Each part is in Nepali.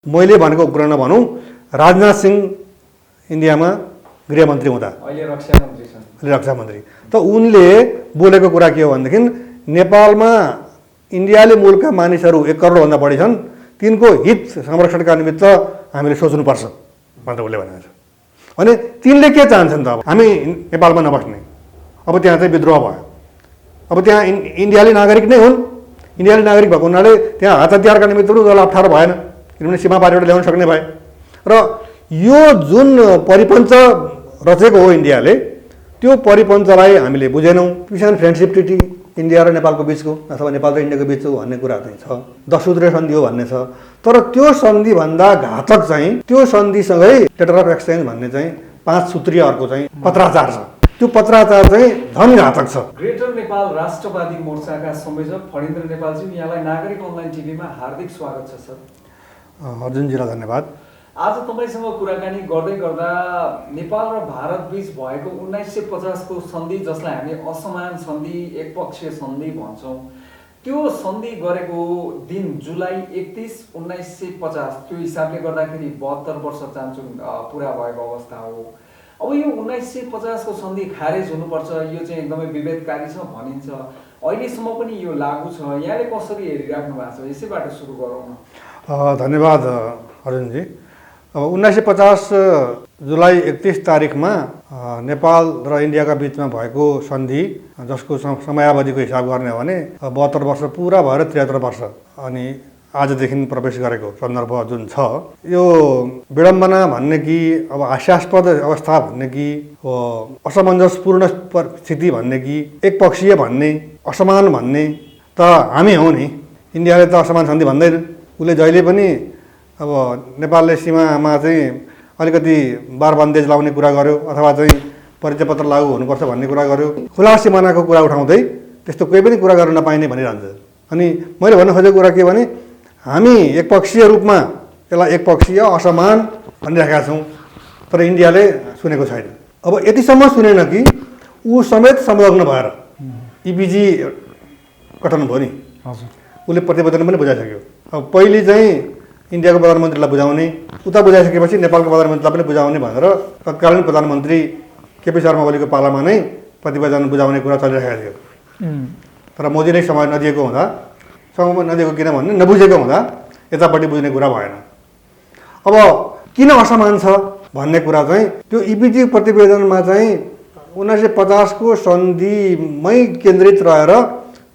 मैले भनेको उपकरण भनौँ राजनाथ सिंह इन्डियामा गृहमन्त्री हुँदा अहिले रक्षा मन्त्री त उनले बोलेको कुरा के हो भनेदेखि नेपालमा इन्डियाले मूलका मानिसहरू 1 करोडभन्दा बढी छन्, तिनको हित संरक्षणका निमित्त हामीले सोच्नुपर्छ भनेर उसले भनेको छ। अनि तिनले के चाहन्छन् त अब हामी नेपालमा नबस्ने, अब त्यहाँ चाहिँ विद्रोह भयो, अब त्यहाँ इन्डियाली नागरिक नै हुन्, इन्डियाली नागरिक भएको हुनाले त्यहाँ हात हतियारका निमित्त उनीहरूलाई अप्ठ्यारो भएन, किनभने सीमा पारिबाट ल्याउन सक्ने भए। र यो जुन परिपञ्च रचेको हो इन्डियाले, त्यो परिपञ्चलाई हामीले बुझेनौँ। किसान फ्रेन्डसिप ट्रिटी इन्डिया र नेपालको बिचको अथवा नेपाल र इन्डियाको बिचको भन्ने कुरा चाहिँ छ, 10 सूत्रीय सन्धि हो भन्ने छ। तर त्यो सन्धिभन्दा घातक चाहिँ त्यो सन्धिसँगै लेटर अफ एक्सचेन्ज भन्ने चाहिँ 5 सूत्रीय अर्को चाहिँ पत्राचार छ। त्यो पत्राचार चाहिँ झन घातक छ। ग्रेटर नेपाल राष्ट्रवादी मोर्चाका संयोजक फणीन्द्र नेपालजी, यहाँलाई नागरिक अनलाइन टिभीमा हार्दिक स्वागत छ सर। अर्जुनजीलाई धन्यवाद। आज तपाईसँग कुराकानी गर्दै गर्दा नेपाल र भारत बीच भएको 1950 को सन्धि, जसलाई हामी असमान सन्धि, एकपक्षीय सन्धि भन्छौँ, त्यो सन्धि गरेको दिन जुलाई 31, 1950, त्यो हिसाबले गर्दाखेरि 72 वर्ष चान्चुङ पुरा भएको अवस्था हो। अब यो 1950 को सन्धि खारेज हुनुपर्छ, यो चाहिँ एकदमै विभेदकारी छ भनिन्छ। अहिलेसम्म पनि यो लागू छ, यहाँले कसरी हेरिराख्नु भएको छ? यसैबाट सुरु गरौँ न। धन्यवाद अर्जुनजी। अब 1950 जुलाई 31 तारिखमा नेपाल र इन्डियाका बिचमा भएको सन्धि, जसको समयावधिको हिसाब गर्ने हो भने 72 वर्ष पुरा भएर 73 वर्ष अनि आजदेखि प्रवेश गरेको सन्दर्भ जुन छ, यो विडम्बना भन्ने कि अब हास्यास्पद अवस्था भन्ने कि असमञ्जसपूर्ण स्थिति भन्ने कि एकपक्षीय भन्ने, असमान भन्ने त हामी हौँ नि। इन्डियाले त असमान सन्धि भन्दैन। उसले जहिले पनि अब नेपालले सीमामा चाहिँ अलिकति बारबन्देज लाउने कुरा गर्यो अथवा चाहिँ परिचय पत्र लागू हुनुपर्छ भन्ने कुरा गर्यो। खुला सिमानाको कुरा उठाउँदै त्यस्तो कोही पनि कुरा गर्न नपाइने भनिरहन्छ। अनि मैले भन्न खोजेको कुरा के भने, हामी एकपक्षीय रूपमा यसलाई एकपक्षीय असमान भनिरहेका छौँ, तर इन्डियाले सुनेको छैन। अब यतिसम्म सुनेन कि ऊ समेत संलग्न भएर इपिजी गठन भयो नि। उसले प्रतिवेदन पनि बुझाइसक्यो। अब पहिले चाहिँ इन्डियाको प्रधानमन्त्रीलाई बुझाउने, उता बुझाइसकेपछि नेपालको प्रधानमन्त्रीलाई पनि बुझाउने भनेर तत्कालीन प्रधानमन्त्री केपी शर्मा ओलीको पालामा नै प्रतिवेदन बुझाउने कुरा चलिरहेको थियो। तर मोदीले समय नदिएको हुँदा, समय नदिएको किनभने नबुझेको हुँदा यतापट्टि बुझ्ने कुरा भएन। अब किन असमान छ भन्ने कुरा चाहिँ त्यो इपिजी प्रतिवेदनमा चाहिँ 1950 को सन्धिमै केन्द्रित रहेर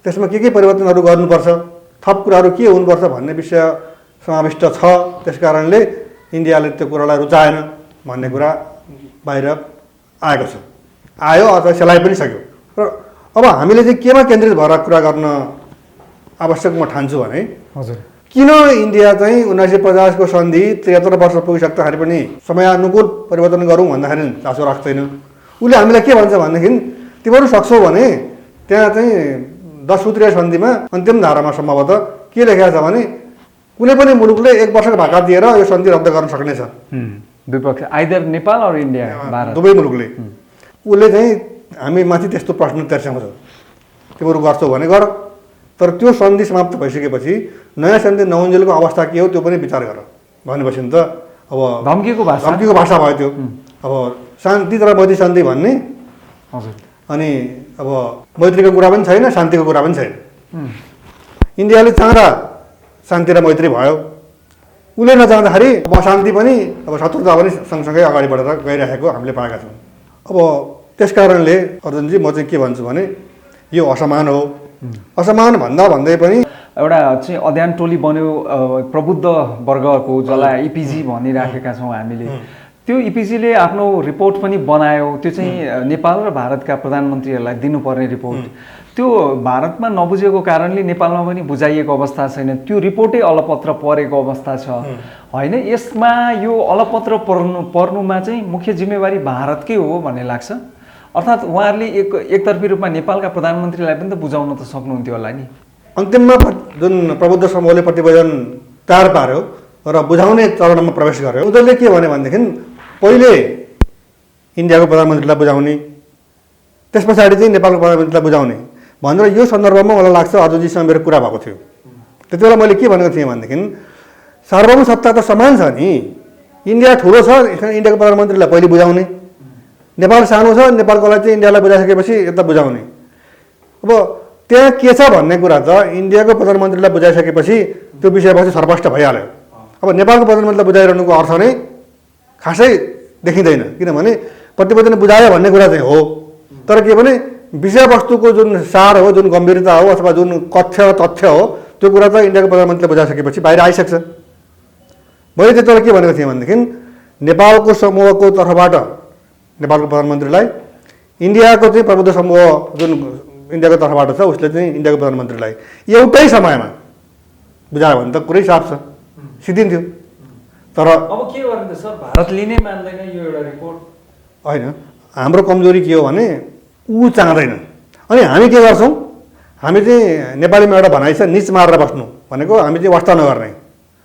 त्यसमा के परिवर्तनहरू गर्नुपर्छ, थप कुराहरू के हुनुपर्छ भन्ने विषय समाविष्ट छ। त्यसकारणले इन्डियाले त्यो कुरालाई रुचाएन भन्ने कुरा बाहिर आएको छ, आयो अथवा सेलाइ पनि सक्यो। र अब हामीले चाहिँ केमा केन्द्रित भएर कुरा गर्न आवश्यक म ठान्छु भने, किन इन्डिया चाहिँ 1950 को सन्धि 73 वर्ष पुगिसक्दाखेरि पनि समयानुकूल परिवर्तन गरौँ भन्दाखेरि चासो राख्दैन। उसले हामीलाई के भन्छ भनेदेखि, तिमीहरू सक्छौ भने त्यहाँ चाहिँ 10 सूत्रीय सन्धिमा अन्तिम धारामा सम्भवतः के लेखेको छ भने, कुनै पनि मुलुकले 1 वर्षको भाका दिएर यो सन्धि रद्द गर्न सक्नेछ। विपक्ष आइदर नेपाल और इन्डिया, भारत, दुवै मुलुकले। उसले चाहिँ हामी माथि त्यस्तो प्रश्न तेर्स्याउँछ, तिमीहरू गर्छौ भने गर, तर त्यो सन्धि समाप्त भइसकेपछि नयाँ सन्धि नहुन्जेलको अवस्था के हो त्यो पनि विचार गर भनेपछि त अब धम्कीको भाषा भयो त्यो। अब शान्ति तर मैत्री शान्ति भन्ने, अनि अब मैत्रीको कुरा पनि छैन, शान्तिको कुरा पनि छैन। इन्डियाले चाहँदा शान्ति र मैत्री भयो, उसले नचाहँदाखेरि अब अशान्ति पनि अब शत्रुता पनि सँगसँगै अगाडि बढेर गइरहेको हामीले पाएका छौँ। अब त्यसकारणले अर्जुनजी म चाहिँ के भन्छु भने, यो असमान हो। असमान भन्दै पनि एउटा चाहिँ अध्ययन टोली बन्यो प्रबुद्ध वर्गको, जसलाई इपिजी भनिराखेका छौँ हामीले। त्यो इपिजीले आफ्नो रिपोर्ट पनि बनायो, त्यो चाहिँ नेपाल र भारतका प्रधानमन्त्रीहरूलाई दिनुपर्ने रिपोर्ट। त्यो भारतमा नबुझेको कारणले नेपालमा पनि बुझाइएको अवस्था छैन, त्यो रिपोर्टै अलपत्र परेको अवस्था छ होइन। यसमा यो अलपत्र पर्नुमा चाहिँ मुख्य जिम्मेवारी भारतकै हो भन्ने लाग्छ। अर्थात् उहाँहरूले एकतर्फी रूपमा नेपालका प्रधानमन्त्रीलाई पनि त बुझाउन त सक्नुहुन्थ्यो होला नि। अन्तिममा जुन प्रबुद्ध समूहले प्रतिवेदन तयार पार्यो र बुझाउने चरणमा प्रवेश गर्यो, उनीहरूले के भन्यो भनेदेखि पहिले इन्डियाको प्रधानमन्त्रीलाई बुझाउने, त्यस पछाडि चाहिँ नेपालको प्रधानमन्त्रीलाई बुझाउने भनेर यो सन्दर्भमा मलाई लाग्छ अर्जुनजीसँग मेरो कुरा भएको थियो। त्यति बेला मैले के भनेको थिएँ भनेदेखि सार्वभौम सत्ता त समान छ नि। इन्डिया ठुलो छ, इन्डियाको प्रधानमन्त्रीलाई पहिले बुझाउने, नेपाल सानो छ, नेपालकोलाई चाहिँ इन्डियालाई बुझाइसकेपछि यता बुझाउने। अब त्यहाँ के छ भन्ने कुरा त इन्डियाको प्रधानमन्त्रीलाई बुझाइसकेपछि त्यो विषयपछि सर्पष्ट भइहाल्यो। अब नेपालको प्रधानमन्त्रीलाई बुझाइरहनुको अर्थ नै खासै देखिँदैन, किनभने प्रतिवेदन बुझायो भन्ने कुरा चाहिँ हो, तर के भने विषयवस्तुको जुन सार हो, जुन गम्भीरता हो, अथवा जुन तथ्य हो, त्यो कुरा त इन्डियाको प्रधानमन्त्रीले बुझाइसकेपछि बाहिर आइसक्छ। मैले त्यति बेला के भनेको थिएँ भनेदेखि नेपालको समूहको तर्फबाट नेपालको प्रधानमन्त्रीलाई, इन्डियाको चाहिँ प्रबुद्ध समूह जुन इन्डियाको तर्फबाट छ उसले चाहिँ इन्डियाको प्रधानमन्त्रीलाई एउटै समयमा बुझायो भने त कुरै साफ छ, सिद्धिन्थ्यो। तर अब के गर्ने सर, भारतले नै मान्दैन यो एउटा रिपोर्ट? होइन, हाम्रो कमजोरी के हो भने ऊ चाहँदैन। अनि हामी के गर्छौँ, हामी चाहिँ नेपालीमा एउटा भनाइ छ, निच मारेर बस्नु भनेको हामी चाहिँ वास्ता नगर्ने।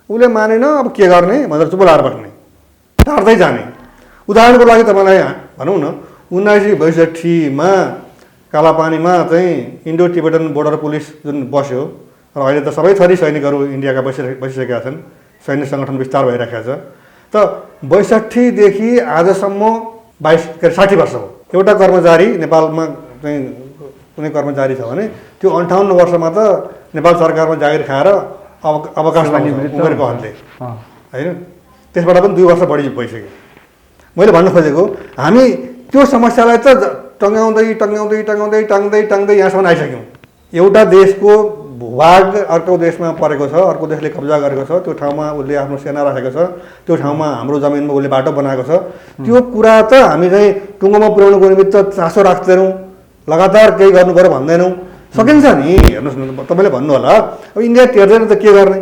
उसले मानेन, अब के गर्ने भनेर चुप लाएर बस्ने, टार्दै जाने। उदाहरणको लागि तपाईँलाई भनौँ न, 1962मा कालापानीमा चाहिँ इन्डो टिबेटन बोर्डर पुलिस जुन बस्यो र अहिले त सबै थरी सैनिकहरू इन्डियाका बसिसकेका छन्, सैन्य सङ्गठन विस्तार भइरहेको छ। त 62देखि आजसम्म 60 वर्ष हो। एउटा कर्मचारी नेपालमा चाहिँ कुनै कर्मचारी छ भने त्यो 58 वर्षमा त नेपाल सरकारमा जागिर खाएर अवकाश उमेरको हदले होइन, त्यसबाट पनि 2 वर्ष बढी भइसक्यो। मैले भन्न खोजेको हामी त्यो समस्यालाई त टाङ्दै यहाँसम्म आइसक्यौँ। एउटा देशको भूभाग अर्को देशमा परेको छ, अर्को देशले कब्जा गरेको छ, त्यो ठाउँमा उसले आफ्नो सेना राखेको छ, त्यो ठाउँमा हाम्रो जमिनमा उसले बाटो बनाएको छ। त्यो कुरा त हामी चाहिँ टुङ्गोमा पुर्याउनुको निमित्त चासो राख्दैनौँ, लगातार केही गर्नु पऱ्यो भन्दैनौँ। सकिन्छ नि, हेर्नुहोस् न, तपाईँले भन्नु होला अब इन्डिया टेर्दैन त के गर्ने,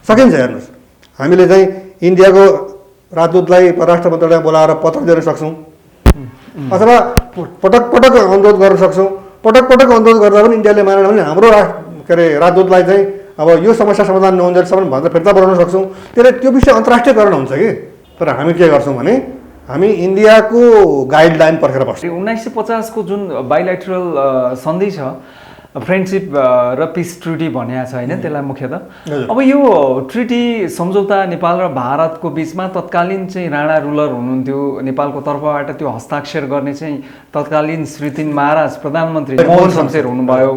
सकिन्छ। हेर्नुहोस्, हामीले चाहिँ इन्डियाको राजदूतलाई परराष्ट्र मन्त्रालयमा बोलाएर पत्र दिन सक्छौँ, अथवा पटक पटक अनुरोध गर्न सक्छौँ। पटक पटक अनुरोध गर्दा पनि इन्डियाले मानेन भने हाम्रो राजदूतलाई चाहिँ अब यो समस्या समाधान नहुन्जेलसम्म भनेर फिर्ता बोलाउन सक्छौँ। त्यो विषय अन्तर्राष्ट्रियकरण हुन्छ कि। तर हामी के गर्छौँ भने हामी इन्डियाको गाइडलाइन पर्खेर बस्छौँ। 1950को जुन बाइलेटरल सन्धि छ, फ्रेन्डसिप र पिस ट्रिटी भनिएको छ होइन, त्यसलाई मुख्यतः। अब यो ट्रिटी सम्झौता नेपाल र भारतको बिचमा तत्कालीन चाहिँ राणा रुलर हुनुहुन्थ्यो, नेपालको तर्फबाट त्यो हस्ताक्षर गर्ने चाहिँ तत्कालीन श्री 3 महाराज प्रधानमन्त्री मोहन शमशेर हुनुभयो,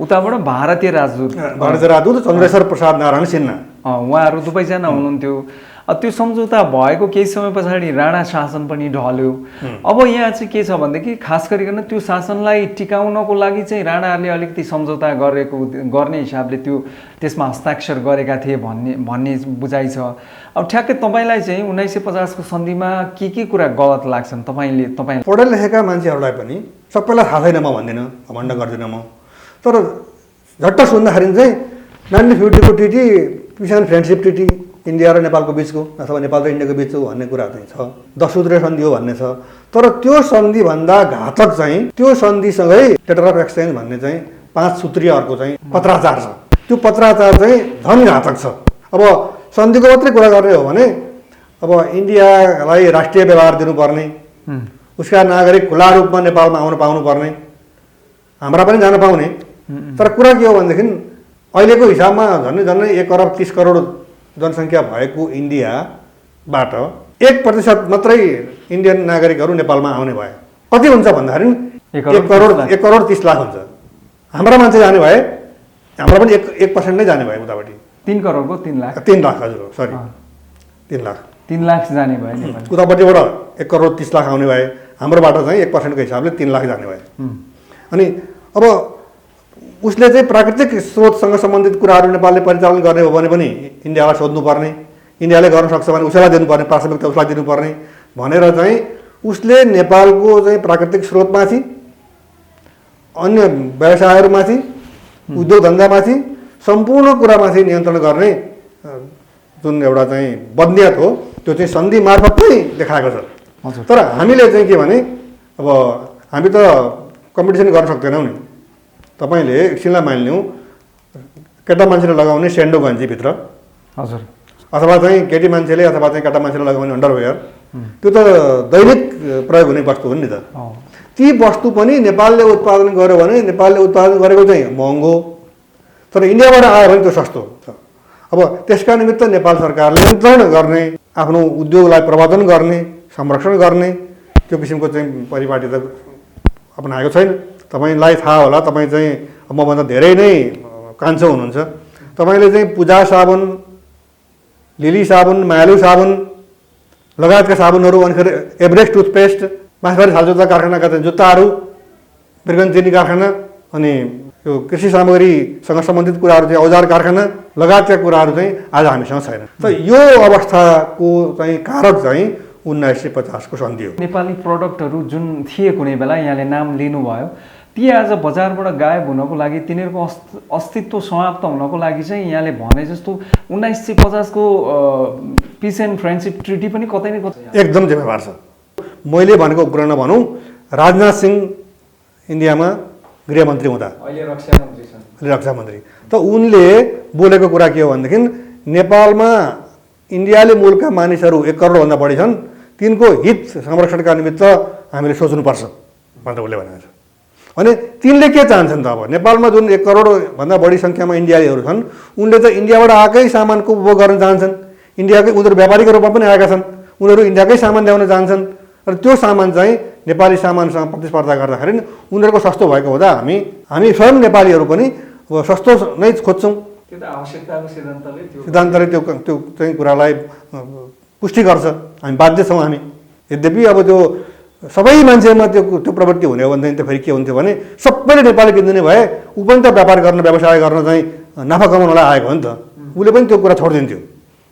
उताबाट भारतीय राजदूत चन्द्रेश्वर प्रसाद नारायण सिन्हा, उहाँहरू दुवैजना हुनुहुन्थ्यो। त्यो सम्झौता भएको केही समय पछाडि राणा शासन पनि ढल्यो। अब यहाँ चाहिँ के छ भनेदेखि खास गरिकन त्यो शासनलाई टिकाउनको लागि चाहिँ राणाहरूले अलिकति सम्झौता गर्ने हिसाबले त्यसमा हस्ताक्षर गरेका थिए भन्ने बुझाइ छ। अब ठ्याक्कै तपाईँलाई चाहिँ 1950को सन्धिमा के कुरा गलत लाग्छन् तपाईँ पढे लेखेका मान्छेहरूलाई पनि सबैलाई थाहा छैन म भन्दिनँ, घमण्ड गर्दिनँ म। तर झट्ट सुन्दाखेरि चाहिँ 1950को treaty peace and friendship treaty India र नेपालको बिचको अथवा नेपाल र इन्डियाको बिचको भन्ने कुरा चाहिँ छ, 10 सूत्रीय सन्धि हो भन्ने छ। तर त्यो सन्धिभन्दा घातक चाहिँ त्यो सन्धिसँगै लेटर अफ एक्सचेन्ज भन्ने चाहिँ 5 सूत्रीय अर्को चाहिँ पत्राचार छ। त्यो पत्राचार चाहिँ झन् घातक छ। अब सन्धिको मात्रै कुरा गर्ने हो भने अब इन्डियालाई राष्ट्रिय व्यवहार दिनुपर्ने, उसका नागरिक खुला रूपमा नेपालमा आउन पाउनुपर्ने, हाम्रा पनि जान पाउने। तर कुरा के हो भनेदेखि अहिलेको हिसाबमा झन्डै 1 अरब 30 करोड जनसङ्ख्या भएको इन्डियाबाट 1% मात्रै इन्डियन नागरिकहरू नेपालमा आउने भए कति हुन्छ भन्दाखेरि 1 करोड 30 लाख हुन्छ। हाम्रा मान्छे जाने भए हाम्रो पनि 1% नै जाने भए उतापट्टि 3 करोडको 3 लाख 3 लाख हजुर सरी 3 लाख जाने भए, उतापट्टिबाट 1 करोड 30 लाख आउने भए, हाम्रोबाट चाहिँ 1% को हिसाबले 3 लाख जाने भए। अनि अब उसले चाहिँ प्राकृतिक स्रोतसँग सम्बन्धित कुराहरू नेपालले परिचालन गर्ने हो भने पनि इन्डियालाई सोध्नुपर्ने, इन्डियाले गर्न सक्छ भने उसैलाई दिनुपर्ने, प्राथमिकता उसलाई दिनुपर्ने भनेर चाहिँ उसले नेपालको चाहिँ प्राकृतिक स्रोतमाथि, अन्य व्यवसायहरूमाथि, उद्योग धन्दामाथि, सम्पूर्ण कुरामाथि नियन्त्रण गर्ने जुन एउटा चाहिँ बन्दियत हो त्यो चाहिँ सन्धि मार्फत नै देखाएको छ। तर हामीले चाहिँ के भने अब हामी त कम्पिटिसन गर्न सक्दैनौँ नि। तपाईँले एकछिनलाई मानिलिउँ केटा मान्छेले लगाउने सेन्डो गन्जीभित्र हजुर, अथवा चाहिँ केटी मान्छेले अथवा चाहिँ केटा मान्छेले लगाउने अन्डरवेयर, त्यो त दैनिक प्रयोग हुने वस्तु हो नि त। ती वस्तु पनि नेपालले उत्पादन गर्यो भने नेपालले उत्पादन गरेको चाहिँ महँगो, तर इन्डियाबाट आयो भने त्यो सस्तो छ। अब अब त्यसका निमित्त नेपाल सरकारले नियन्त्रण गर्ने, आफ्नो उद्योगलाई प्रवर्धन गर्ने, संरक्षण गर्ने त्यो किसिमको चाहिँ परिपाटी त अपनाएको छैन। तपाईँलाई थाहा होला, तपाईँ चाहिँ मभन्दा धेरै नै कान्छो हुनुहुन्छ। तपाईँले चाहिँ पूजा साबुन, लिली साबुन, मायालु साबुन लगायतका साबुनहरू, अनि फेरि एभरेस्ट टुथपेस्ट, मासबारी सालजुत्ता कारखानाका चाहिँ जुत्ताहरू, बिर्गन चिनी कारखाना, अनि यो कृषि सामग्रीसँग सम्बन्धित कुराहरू चाहिँ औजार कारखाना लगायतका कुराहरू चाहिँ आज हामीसँग छैन। त यो अवस्थाको चाहिँ कारक चाहिँ 1950 को सन्धि हो। नेपाली प्रडक्टहरू जुन थिए कुनै बेला, यहाँले नाम लिनुभयो, ती आज बजारबाट गायब हुनको लागि, तिनीहरूको अस्तित्व समाप्त हुनको लागि चाहिँ यहाँले भने जस्तो 1950 को पिस एन्ड फ्रेन्डसिप ट्रिटी पनि कतै न कतै एकदम जिम्मेवार छ। मैले भनेको कुरा नभनौँ, राजनाथ सिंह इन्डियामा गृहमन्त्री हुँदा, अहिले रक्षा मन्त्री, त उनले बोलेको कुरा के हो भनेदेखि नेपालमा इन्डियाले मूलका मानिसहरू 1 करोडभन्दा बढी छन्, तिनको हित संरक्षणका निमित्त हामीले सोच्नुपर्छ भनेर उसले भनेको छ। अनि तिनले के चाहन्छन् त? अब नेपालमा जुन 1 करोडभन्दा बढी सङ्ख्यामा इन्डियालीहरू छन्, उनले त इन्डियाबाट आएकै सामानको उपभोग गर्न चाहन्छन्। इन्डियाकै उनीहरू व्यापारीको रूपमा पनि आएका छन्, उनीहरू इन्डियाकै सामान ल्याउन चाहन्छन्, र त्यो सामान चाहिँ नेपाली सामानसँग प्रतिस्पर्धा गर्दाखेरि उनीहरूको सस्तो भएको हुँदा हामी स्वयं नेपालीहरू पनि सस्तो नै खोज्छौँ। त्यो त आवश्यकताको सिद्धान्तले त्यो चाहिँ कुरालाई पुष्टि गर्छ। हामी बाध्य छौँ हामी। यद्यपि अब त्यो सबै मान्छेमा त्यो प्रवृत्ति हुने हो भनेदेखि त फेरि के हुन्थ्यो भने सबैले नेपाली किनिदिने भए ऊ पनि त व्यापार गर्न, व्यवसाय गर्न चाहिँ नाफा कमाउनलाई आएको हो नि त, उसले पनि त्यो कुरा छोडिदिन्थ्यो।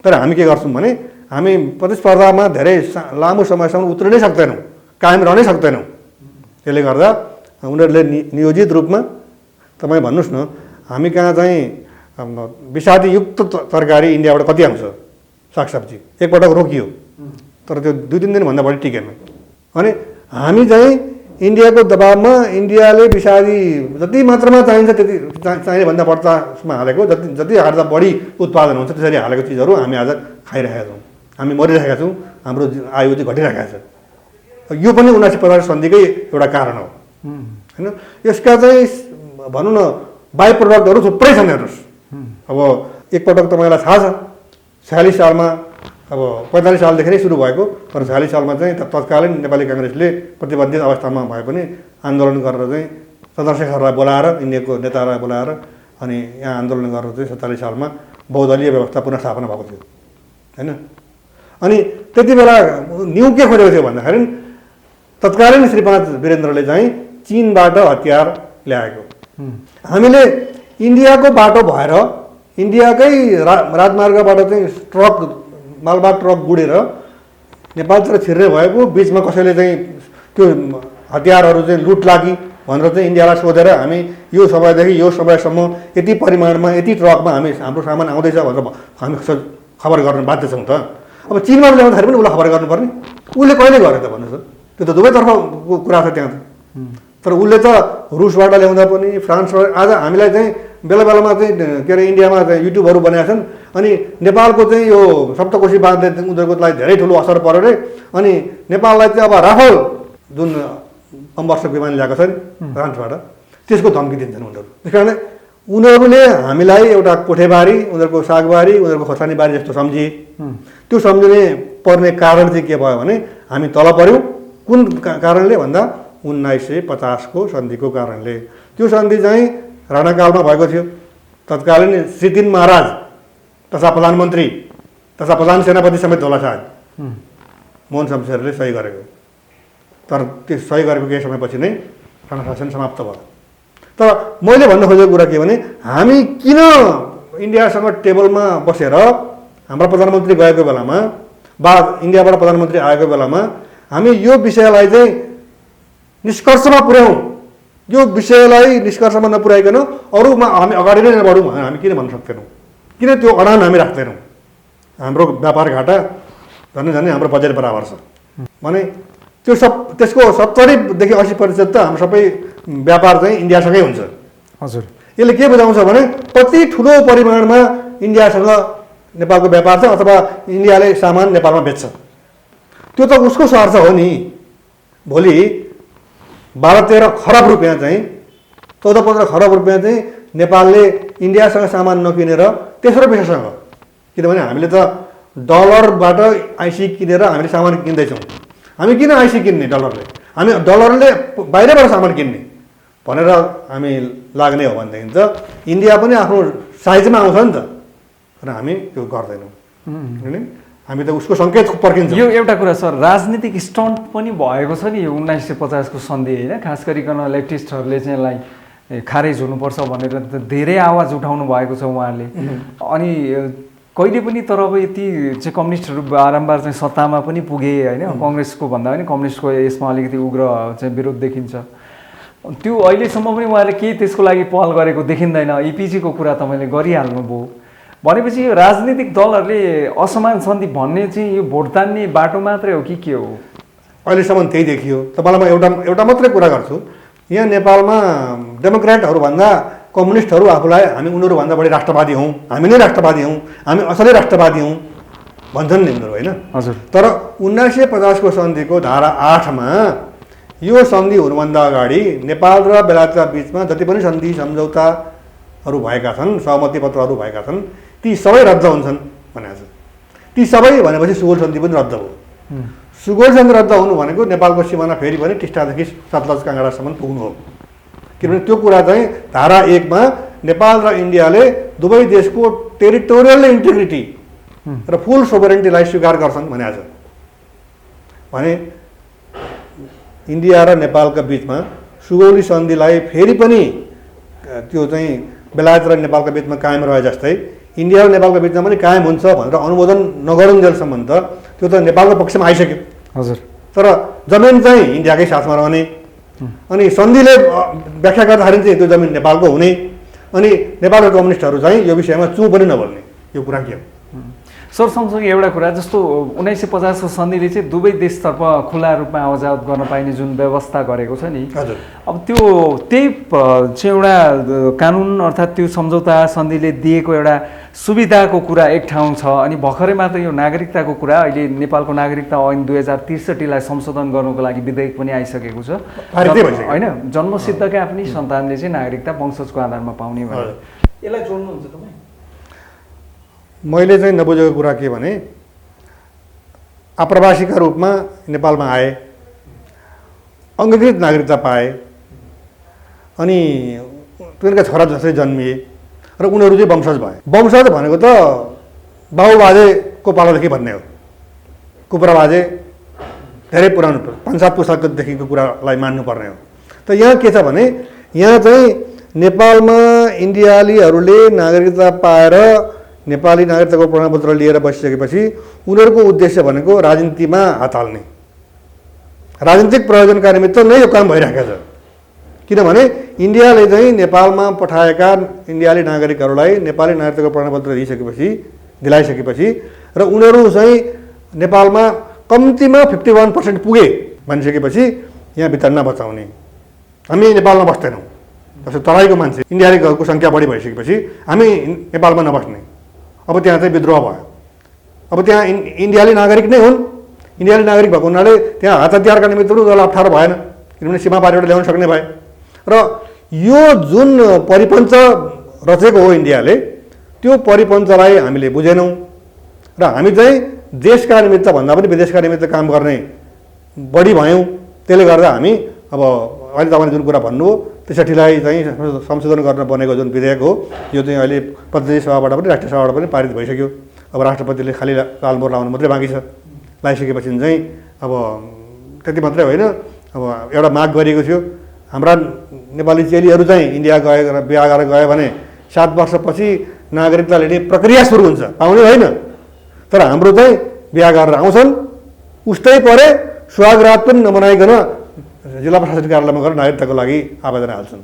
तर हामी के गर्छौँ भने हामी प्रतिस्पर्धामा धेरै लामो समयसम्म उत्रिनै सक्दैनौँ, कायम रहनै सक्दैनौँ। त्यसले गर्दा उनीहरूले नियोजित रूपमा, तपाईँ भन्नुहोस् न, हामी कहाँ चाहिँ विषादीयुक्त तरकारी इन्डियाबाट कति आउँछ, सागसब्जी एकपटक रोकियो, तर त्यो 2-3 दिनभन्दा बढी टिकेन। अनि हामी चाहिँ इन्डियाको दबावमा इन्डियाले विषादी जति मात्रामा चाहिन्छ त्यति चाहिने भन्दा बढ्तामा हालेको, जति हाल्दा बढी उत्पादन हुन्छ त्यसरी हालेको चिजहरू हामी आज खाइरहेका छौँ, हामी मरिरहेका छौँ, हाम्रो आयु चाहिँ घटिरहेको छ। यो पनि 1950 सन्धिकै एउटा कारण हो होइन। यसका चाहिँ भनौँ न बाई प्रोडक्टहरू थुप्रै छन्। हेर्नुहोस्, अब एकपटक तपाईँलाई थाहा छ 46 सालमा, अब 45 सालदेखि नै सुरु भएको, तर 46 सालमा चाहिँ तत्कालीन नेपाली काङ्ग्रेसले प्रतिबन्धित अवस्थामा भए पनि आन्दोलन गरेर चाहिँ चन्द्रशेखरलाई बोलाएर, इन्डियाको नेतालाई बोलाएर अनि यहाँ आन्दोलन गरेर चाहिँ 47 सालमा बहुदलीय व्यवस्था पुनर्स्थापना भएको थियो होइन। अनि त्यति बेला न्यु के खोजेको थियो भन्दाखेरि तत्कालीन श्रीपाद वीरेन्द्रले चाहिँ चीनबाट हतियार ल्याएको। हामीले इन्डियाको बाटो भएर इन्डियाकै राजमार्गबाट चाहिँ मालवाहक ट्रक गुडेर नेपालतिर छिर्ने भएको, बिचमा कसैले चाहिँ त्यो हतियारहरू चाहिँ लुट लागि भनेर चाहिँ इन्डियालाई सोधेर हामी यो समयदेखि यो समयसम्म यति परिमाणमा यति ट्रकमा हाम्रो सामान आउँदैछ भनेर हामी खबर गर्न बाध्य छौँ त। अब चीनमा ल्याउँदाखेरि पनि उसलाई खबर गर्नुपर्ने, उसले कहिले गर्यो त भन्नुहोस् त? त्यो त दुवैतर्फको कुरा छ त्यहाँ त। तर उसले त रुसबाट ल्याउँदा पनि, फ्रान्सबाट, आज हामीलाई चाहिँ बेला बेलामा चाहिँ के अरे इन्डियामा चाहिँ युट्युबहरू बनाएका छन्, अनि नेपालको चाहिँ यो सप्तकोशी बाँधले उनीहरूकोलाई धेरै ठुलो असर पर्यो अरे, अनि नेपाललाई चाहिँ अब राफेल जुन अम्बर्सक विमान ल्याएको छ नि फ्रान्सबाट, त्यसको धम्की दिन्छन् उनीहरू। त्यस कारणले उनीहरूले हामीलाई एउटा कोठेबारी, उनीहरूको सागबारी, उनीहरूको खोर्सानी बारी जस्तो सम्झिए। त्यो सम्झिने पर्ने कारण चाहिँ के भयो भने हामी तल पऱ्यौँ। कुन कारणले भन्दा 1950 को सन्धिको कारणले। त्यो सन्धि चाहिँ राणाकालमा भएको थियो। तत्कालीन श्री 3 महाराज तथा प्रधानमन्त्री तथा प्रधान सेनापति समेत होला सायद मोहन शमशेरले सही गरेको। तर त्यो सही गरेको केही समयपछि नै राणा शासन समाप्त भयो। तर मैले भन्न खोजेको कुरा के भने हामी किन इन्डियासँग टेबलमा बसेर हाम्रो प्रधानमन्त्री गएको बेलामा वा इन्डियाबाट प्रधानमन्त्री आएको बेलामा हामी यो विषयलाई चाहिँ निष्कर्षमा पुर्याउँ, यो विषयलाई निष्कर्षमा नपुर्याइकन अरूमा हामी अगाडि नै नबढौँ भनेर हामी किन भन्न सक्दैनौँ? किन त्यो अडान हामी राख्दैनौँ? हाम्रो व्यापार घाटा झन् हाम्रो बजेट बराबर छ भने त्यो त्यसको 70देखि 80% त हाम्रो सबै व्यापार चाहिँ इन्डियासँगै हुन्छ। हजुर, यसले के बुझाउँछ भने कति ठुलो परिमाणमा इन्डियासँग नेपालको व्यापार छ अथवा इन्डियाले सामान नेपालमा बेच्छ, त्यो त उसको स्वार्थ हो नि। भोलि 12-13 खरब रुपियाँ चाहिँ 14-15 खरब रुपियाँ चाहिँ नेपालले इन्डियासँग सामान नकिनेर तेस्रो विश्वसँग किनभने हामीले त डलरबाट आइसी किनेर हामीले सामान किन्दैछौँ। हामी किन आइसी किन्ने डलरले? हामी डलरले बाहिरबाट सामान किन्ने भनेर हामी लाग्ने हो भनेदेखि त इन्डिया पनि आफ्नो साइजमा आउँछ नि त, र हामी त्यो गर्दैनौँ। हामी त उसको सङ्केत पर्खिन्छौँ। यो एउटा कुरा सर, राजनीतिक स्टन्ट पनि भएको छ नि यो 1950 को सन्धि होइन। खास गरिकन लेफ्टिस्टहरूले चाहिँ यसलाई खारेज हुनुपर्छ भनेर धेरै आवाज उठाउनु भएको छ उहाँहरूले। अनि कहिले पनि तर अब यति चाहिँ कम्युनिस्टहरू बारम्बार चाहिँ सत्तामा पनि पुगे होइन, कङ्ग्रेसको भन्दा पनि कम्युनिस्टको यसमा अलिकति उग्र चाहिँ विरोध देखिन्छ। त्यो अहिलेसम्म पनि उहाँले केही त्यसको लागि पहल गरेको देखिँदैन। इपिजीको कुरा तपाईँले गरिहाल्नुभयो भनेपछि यो राजनीतिक दलहरूले असमान सन्धि भन्ने चाहिँ यो भोट तान्ने बाटो मात्रै हो कि के हो? अहिलेसम्म त्यही देखियो। तपाईँलाई म एउटा मात्रै कुरा गर्छु। यहाँ नेपालमा डेमोक्रेटहरूभन्दा कम्युनिस्टहरू आफूलाई हामी उनीहरूभन्दा बढी राष्ट्रवादी हौँ, हामी नै राष्ट्रवादी हौँ, हामी असलै राष्ट्रवादी हौँ भन्छन् नि उनीहरू होइन। हजुर। तर 1950 को सन्धिको धारा 8मा यो सन्धि हुनुभन्दा अगाडि नेपाल र बेलायतका बिचमा जति पनि सन्धि सम्झौताहरू भएका छन्, सहमति पत्रहरू भएका छन्, ती सबै रद्द हुन्छन् भनेको छ। ती सबै भनेपछि सुगौल सन्धि पनि रद्द हो। सुगौल सन्धि रद्द हुनु भनेको नेपालको सिमाना फेरि पनि टिस्टादेखि सतलज काङ्गडासम्म पुग्नु हो। किनभने त्यो कुरा चाहिँ धारा 1मा नेपाल र इन्डियाले दुवै देशको टेरिटोरियल इन्टिग्रिटी र फुल सोभरेन्टीलाई स्वीकार गर्छन् भनेको छ। भने इन्डिया र नेपालका बिचमा सुगौली सन्धिलाई फेरि पनि त्यो चाहिँ बेलायत र नेपालका बिचमा कायम रहे जस्तै इन्डिया र नेपालका बिचमा पनि कायम हुन्छ भनेर अनुमोदन नगरुन्जेलसम्म त त्यो त नेपालको पक्षमा आइसक्यो। हजुर। तर जमिन चाहिँ इन्डियाकै साथमा रहने, अनि सन्धिले व्याख्या गर्दाखेरि चाहिँ त्यो जमिन नेपालको हुने, अनि नेपालका कम्युनिस्टहरू चाहिँ यो विषयमा चुँ पनि नबोल्ने। यो कुरा के हो? सर सँगसँगै एउटा कुरा जस्तो 1950 को सन्धिले चाहिँ दुवै देशतर्फ खुला रूपमा आवाजावत गर्न पाइने जुन व्यवस्था गरेको छ नि, हजुर, अब त्यो त्यही चाहिँ एउटा कानुन अर्थात् त्यो सम्झौता सन्धिले दिएको एउटा सुविधाको कुरा एक ठाउँ छ। अनि भर्खरै मात्र यो नागरिकताको कुरा, अहिले नेपालको नागरिकता ऐन 2063 लाई संशोधन गर्नको लागि विधेयक पनि आइसकेको छ होइन। जन्मसिद्धकै आफ्नै सन्तानले चाहिँ नागरिकता वंशजको आधारमा पाउने भनेर यसलाई जोड्नुहुन्छ तपाईँ? मैले चाहिँ नबुझेको कुरा के भने आप्रवासीका रूपमा नेपालमा आए, अङ्गीकृत नागरिकता पाए, अनि तिनीहरूका छोरा जसरी जन्मिए र उनीहरू चाहिँ वंशज भए। वंशज भनेको त बाबुबाजेको पालोदेखि भन्ने हो। कुपुरा बाजे धेरै पुरानो 5-7 पुस्तादेखिको कुरालाई मान्नुपर्ने हो। त यहाँ के छ भने यहाँ चाहिँ नेपालमा इन्डियालीहरूले नागरिकता पाएर नेपाली नागरिकताको प्रमाणपत्र लिएर बसिसकेपछि उनीहरूको उद्देश्य भनेको राजनीतिमा हात हाल्ने, राजनीतिक प्रयोजनका निमित्त नै यो काम भइरहेको छ। किनभने इन्डियाले चाहिँ नेपालमा पठाएका इन्डियाली नागरिकहरूलाई नेपाली नागरिकताको प्रमाणपत्र दिलाइसकेपछि र उनीहरू चाहिँ नेपालमा कम्तीमा 51% पुगे भनिसकेपछि यहाँ भित्र नबचाउने, हामी नेपालमा बस्दैनौँ। जस्तो तराईको मान्छे इन्डियालीको सङ्ख्या बढी भइसकेपछि हामी नेपालमा नबस्ने, अब त्यहाँ चाहिँ विद्रोह भयो। अब त्यहाँ इन्डियाली नागरिक नै हुन्, इन्डियाली नागरिक भएको हुनाले त्यहाँ हात हतियारका निमित्त पनि उनीहरूलाई अप्ठ्यारो भएन, किनभने सीमा पारिबाट ल्याउन सक्ने भए। र यो जुन परिपञ्च रचेको हो इन्डियाले, त्यो परिपञ्चलाई हामीले बुझेनौँ र हामी चाहिँ देशका निमित्त भन्दा पनि विदेशका निमित्त काम गर्ने बढी भयौँ। त्यसले गर्दा हामी अब अहिले तपाईँले जुन कुरा भन्नुभयो 63लाई चाहिँ संशोधन गर्न बनेको जुन विधेयक हो यो चाहिँ अहिले प्रतिनिधि सभाबाट पनि राष्ट्रिय सभाबाट पनि पारित भइसक्यो। अब राष्ट्रपतिले खालि लालमोहर लाउनु मात्रै बाँकी छ। लगाइसकेपछि चाहिँ अब त्यति मात्रै होइन, अब एउटा माग गरिएको थियो हाम्रा नेपाली चेलीहरू चाहिँ इन्डिया गएर बिहा गरेर गयो भने 7 वर्षपछि नागरिकता लिने प्रक्रिया सुरु हुन्छ, पाउने होइन। तर हाम्रो चाहिँ बिहा गरेर आउँछन्, उस्तै परे सुहागरात पनि नमनाइकन जिल्ला प्रशासन कार्यालयमा गएर नागरिकताको लागि आवेदन हाल्छन्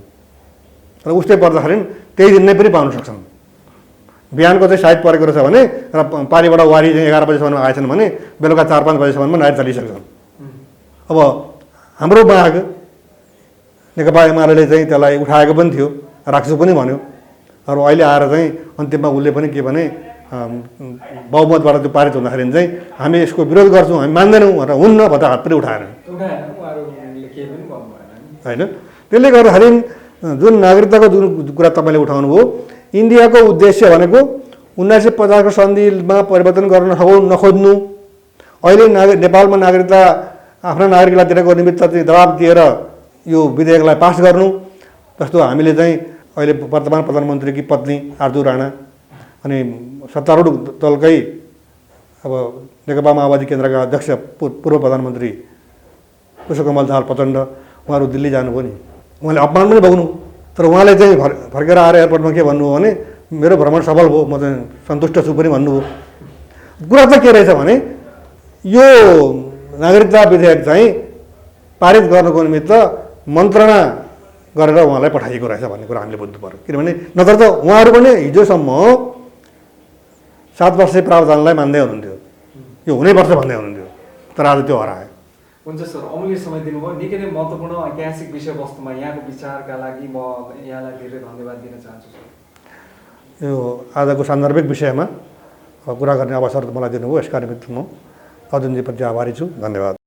र उस्तै पर्दाखेरि त्यही दिन नै पनि पाउन सक्छन्। बिहानको चाहिँ सायद परेको रहेछ भने र पारीबाट वारी चाहिँ 11 बजीसम्म आएछन् भने बेलुका 4-5 बजीसम्ममा नागरिकता लिइसक्छन्। अब हाम्रो माग नेकपा एमाले चाहिँ त्यसलाई उठाएको पनि थियो, राख्छु पनि भन्यो। र अहिले आएर चाहिँ अन्तिममा उसले पनि के भने बहुमतबाट त्यो पारित हुँदाखेरि चाहिँ हामी यसको विरोध गर्छौँ, हामी मान्दैनौँ भनेर हुन्न भन्दा हात पनि उठाएन होइन। त्यसले गर्दाखेरि जुन नागरिकताको जुन कुरा तपाईँले उठाउनुभयो, इन्डियाको उद्देश्य भनेको 1950 को सन्धिमा परिवर्तन गर्न नखोज्नु, अहिले नेपालमा नागरिकता आफ्ना नागरिकलाई दिनको निमित्त चाहिँ दबाब दिएर यो विधेयकलाई पास गर्नु, जस्तो हामीले चाहिँ अहिले वर्तमान प्रधानमन्त्रीकी पत्नी आरजु राणा अनि सत्तारूढ दलकै अब नेकपा माओवादी केन्द्रका अध्यक्ष पूर्व प्रधानमन्त्री पुष्पकमल दाहाल प्रचण्ड उहाँहरू दिल्ली जानुभयो नि, उहाँले अपमान पनि भोग्नु, तर उहाँले चाहिँ फर्केर आएर एयरपोर्टमा के भन्नुभयो भने मेरो भ्रमण सफल भयो, म चाहिँ सन्तुष्ट छु पनि भन्नुभयो। कुरा चाहिँ के रहेछ भने यो नागरिकता विधेयक चाहिँ पारित गर्नको निमित्त मन्त्रणा गरेर उहाँलाई पठाइएको रहेछ भन्ने कुरा हामीले बुझ्नु पर्यो। किनभने नत्र त उहाँहरू पनि हिजोसम्म 7 वर्षे प्रावधानलाई मान्दै हुनुहुन्थ्यो, यो हुनैपर्छ भन्दै हुनुहुन्थ्यो, तर आज त्यो हरायो। हुन्छ सर, अमूल्य समय दिनुभयो, निकै नै महत्त्वपूर्ण ऐतिहासिक विषयवस्तुमा यहाँको विचारका लागि म यहाँलाई धेरै धन्यवाद दिन चाहन्छु सर। यो आजको सान्दर्भिक विषयमा कुरा गर्ने अवसर मलाई दिनुभयो, यसका निमित्त म अर्जुनजीप्रति आभारी छु। धन्यवाद।